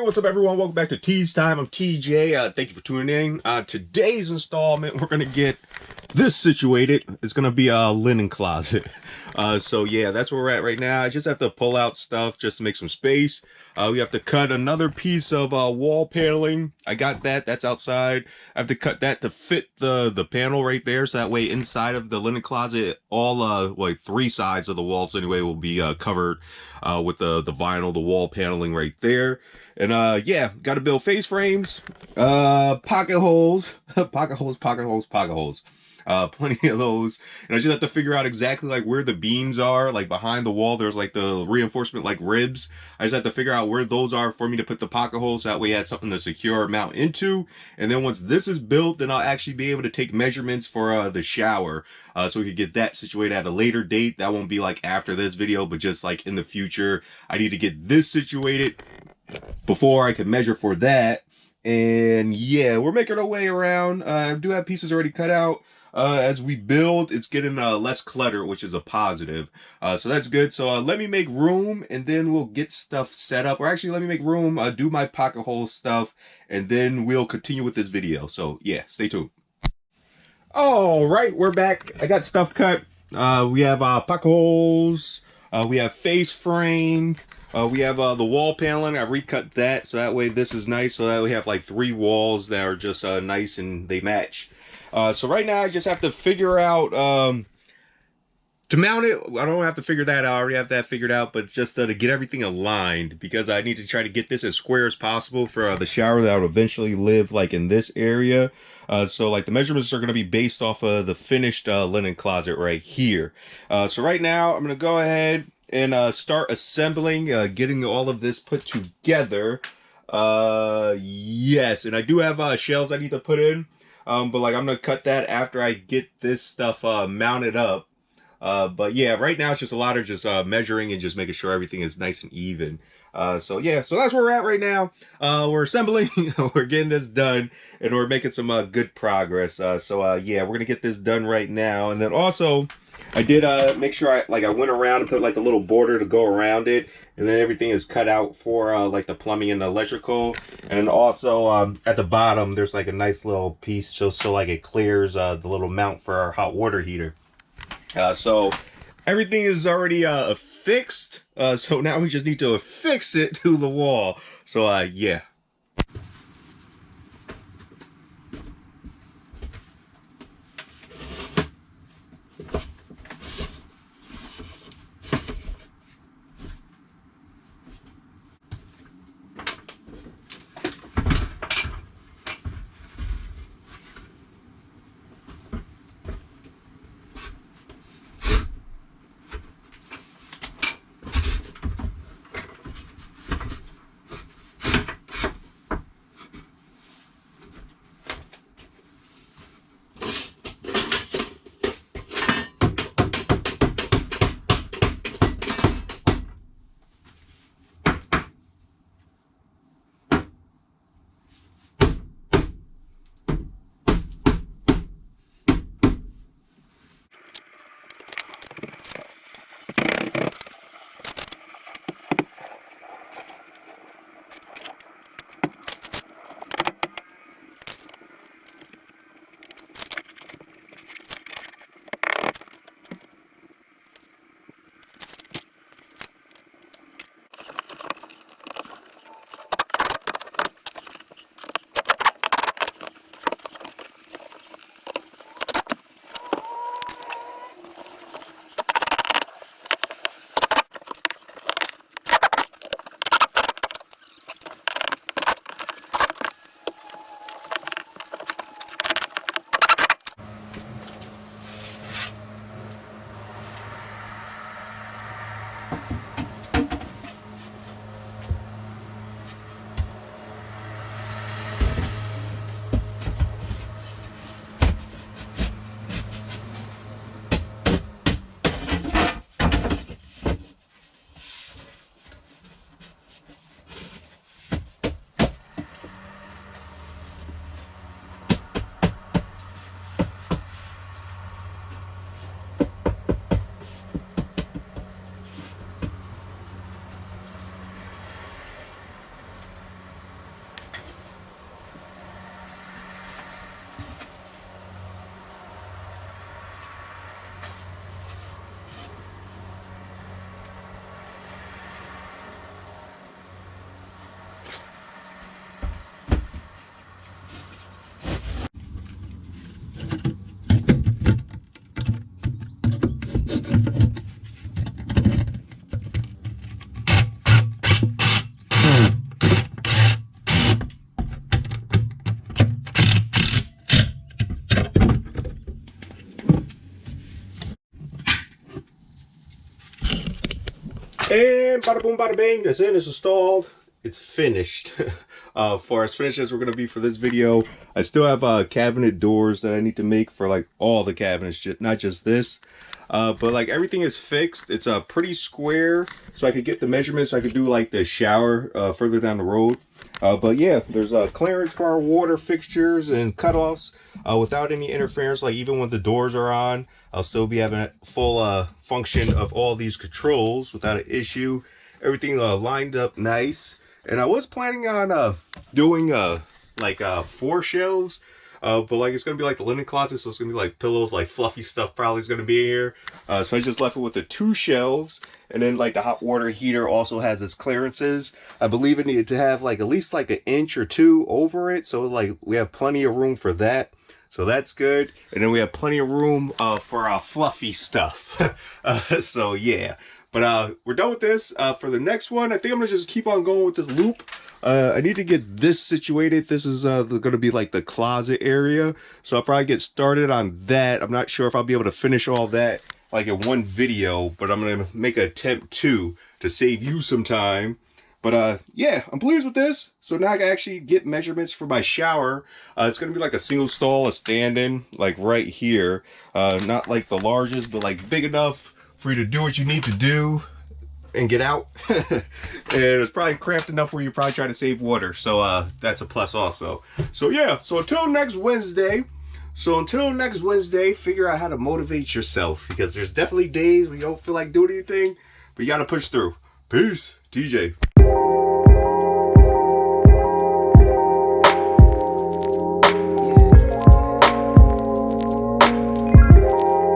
what's up, everyone? Welcome back to T's Time. I'm TJ. Thank you for tuning in. Today's installment, we're gonna get this situated. It's gonna be a linen closet. So yeah, that's where we're at right now. I just have to pull out stuff just to make some space. We have to cut another piece of wall paneling. I got that. That's outside. I have to cut that to fit the panel right there, so that way inside of the linen closet, all like three sides of the walls anyway will be covered with the vinyl, the wall paneling right there. And yeah, got to build face frames, pocket holes, pocket holes. Plenty of those, and I just have to figure out exactly like where the beams are, like behind the wall. There's like the reinforcement like ribs. I just have to figure out where those are for me to put the pocket holes. That way I have something to secure mount into. And then once this is built, then I'll actually be able to take measurements for the shower, so we could get that situated at a later date. That won't be like after this video, but just like in the future. I need to get this situated before I can measure for that. And yeah, we're making our way around. I do have pieces already cut out. As we build, it's getting less clutter, which is a positive. So that's good. So let me make room, and then we'll get stuff set up. Or actually, let me make room, do my pocket hole stuff, and then we'll continue with this video. So yeah, stay tuned. All right, we're back. I got stuff cut. We have pocket holes. We have face frame. We have the wall paneling. I recut that, so that way this is nice. So that we have like three walls that are just nice and they match. So right now I just have to figure out to mount it. I don't have to figure that out. I already have that figured out, but just to get everything aligned, because I need to try to get this as square as possible for the shower that will eventually live like in this area. So like the measurements are going to be based off of the finished linen closet right here. So right now I'm going to go ahead and start assembling, getting all of this put together. Yes, and I do have shelves I need to put in. But like I'm gonna cut that after I get this stuff mounted up. But yeah, right now it's just a lot of just measuring and just making sure everything is nice and even. So yeah, so that's where we're at right now. We're assembling, we're getting this done, and we're making some good progress. So yeah, we're gonna get this done right now. And then also, I did make sure I went around and put like a little border to go around it, and then everything is cut out for like the plumbing and the electrical. And also at the bottom there's like a nice little piece so like it clears the little mount for our hot water heater. So everything is already fixed, so now we just need to affix it to the wall. So yeah. And bada boom, bada bang, that's it, it's installed. It's finished. For as finished as we're gonna be for this video, I still have cabinet doors that I need to make for like all the cabinets, not just this. But like everything is fixed. It's a pretty square, so I could get the measurements. So I could do like the shower further down the road. But yeah, there's a clearance for our water fixtures and cutoffs without any interference. Like even when the doors are on, I'll still be having a full function of all these controls without an issue. Everything lined up nice. And I was planning on doing like 4 shelves. But like it's gonna be like the linen closet, so it's gonna be like pillows, like fluffy stuff probably is gonna be here. So I just left it with the 2 shelves, and then like the hot water heater also has its clearances. I believe it needed to have like at least like 1 inch or 2 over it, so like we have plenty of room for that. So that's good, and then we have plenty of room for our fluffy stuff. So yeah. But we're done with this. For the next one, I think I'm gonna just keep on going with this loop. I need to get this situated. This is gonna be like the closet area, so I'll probably get started on that. I'm not sure if I'll be able to finish all that like in one video, but I'm gonna make an attempt to save you some time. But yeah, I'm pleased with this. So now I can actually get measurements for my shower. It's gonna be like a single stall, a stand-in, like right here. Not like the largest, but like big enough for you to do what you need to do and get out. And it's probably cramped enough where you're probably trying to save water, so that's a plus also. So yeah, so until next Wednesday, figure out how to motivate yourself, because there's definitely days when you don't feel like doing anything, but you gotta push through. Peace, TJ.